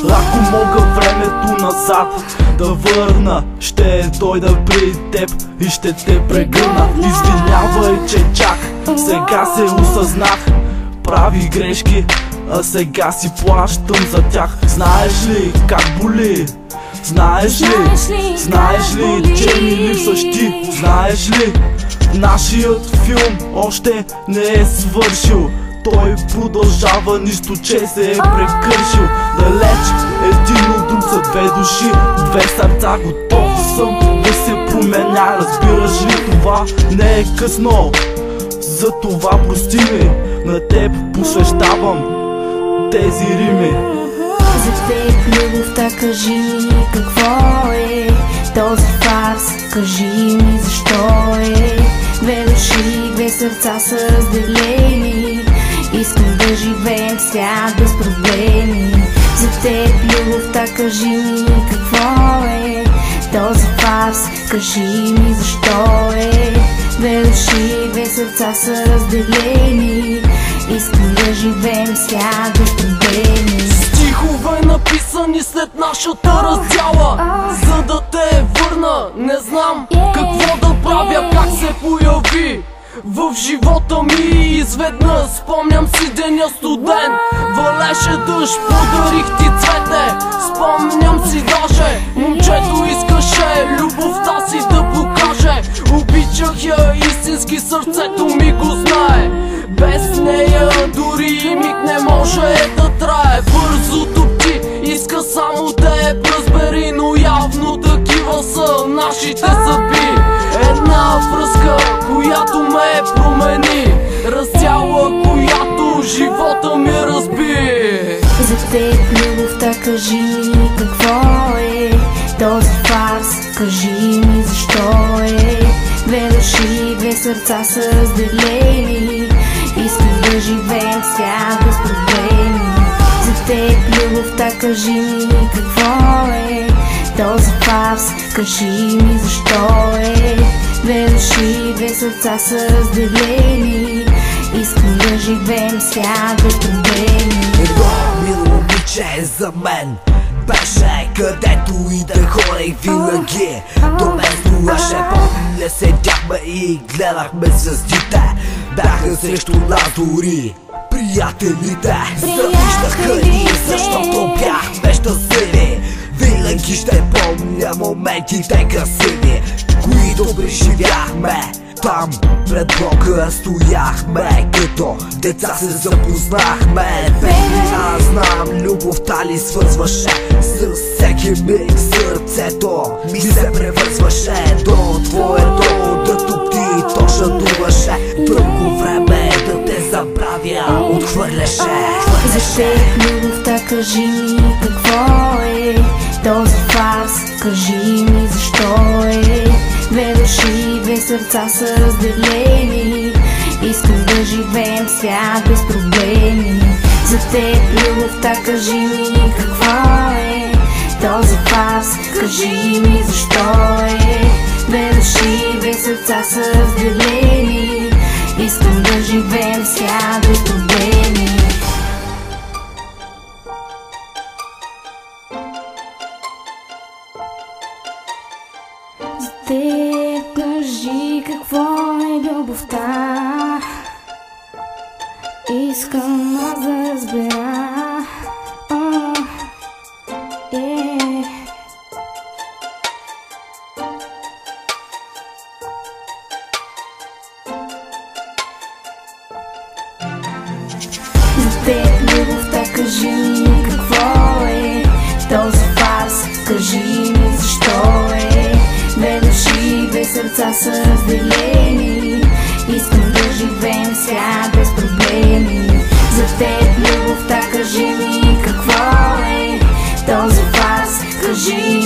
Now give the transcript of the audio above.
Ако мога времето назад да върна, ще дойда при теб и ще те прегърна. Извинявай, че чак сега се осъзнах, прави грешки, а сега си плащам за тях. Знаеш ли как боли? Знаеш ли, че ми липсваш ти? Знаеш ли, нашият филм още не е свършил. Той продължава, нищо че се е прекършил. Далеч един от друг са две души, две сърца, готов съм да се променя. Разбираш ли, това не е късно, за това прости ми, на теб посвещавам тези рими. За теб любовта, кажи ми какво е този фарс, кажи ми защо е. Две души, две сърца са разделени, искам да живеем в свят без проблеми. За теб любовта, кажи ми какво е този фарс, кажи ми защо е. Две души, две сърца са разделени, искам да живеем в свят без проблеми. Стихове написани след нашата раздяла, за да те върна. Не знам какво да правя, как се появи в живота ми изведнъж. Спомням си деня студен, валеше дъжд, подарих ти цвете. Спомням си даже, момчето искаше любовта си да покаже. Обичах я истински, сърцето ми го знае. Без нея дори миг не може да трае. Бързото ти иска само теб, разбери, но явно такива са нашите съдби. Една връзка, която ме промени, раздяла, която живота ми разби. За теб любовта, кажи ми какво е този фарс, кажи ми защо е. Две души, две сърца са разделени, искам да живеем в свят без проблеми. За теб любовта, кажи ми какво е този фарс, кажи ми защо е. Две души, две сърца са разделени, искам да живеем в свят без проблеми. Едно мило момиче за мен беше, където и да ходех винаги. До мен слушаше, помня, седяхме и гледахме звездите. Бяха срещу нас дори приятелите. Завиждаха ни, защото бяхме щастливи. Винаги ще помня моментите красиви, които преживяхме. Там пред блока стояхме, като деца се запознахме. Аз знам, любовта ли свързваше с всеки миг. Сърцето ми се превързваше до твоето, дето ти то шатуваше. Дълго време да те забравя отхвърляше. За теб любовта, кажи ми какво е този фарс, кажи ми защо е. Две души, две сърца са разделени, искам да живеем в свят без проблеми. За теб любовта, кажи ми какво е този фарс, кажи ми защо е. Две души, две сърца са разделени, искам да живеем в свят без проблеми. За теб кажи какво е любовта, искам аз да разбера. За теб любовта, кажи ми какво е този фарс, кажи ми защо е. Две души, две сърца са разделени, искам да живеем в свят без проблеми. За теб любовта, кажи ми какво е този фарс, кажи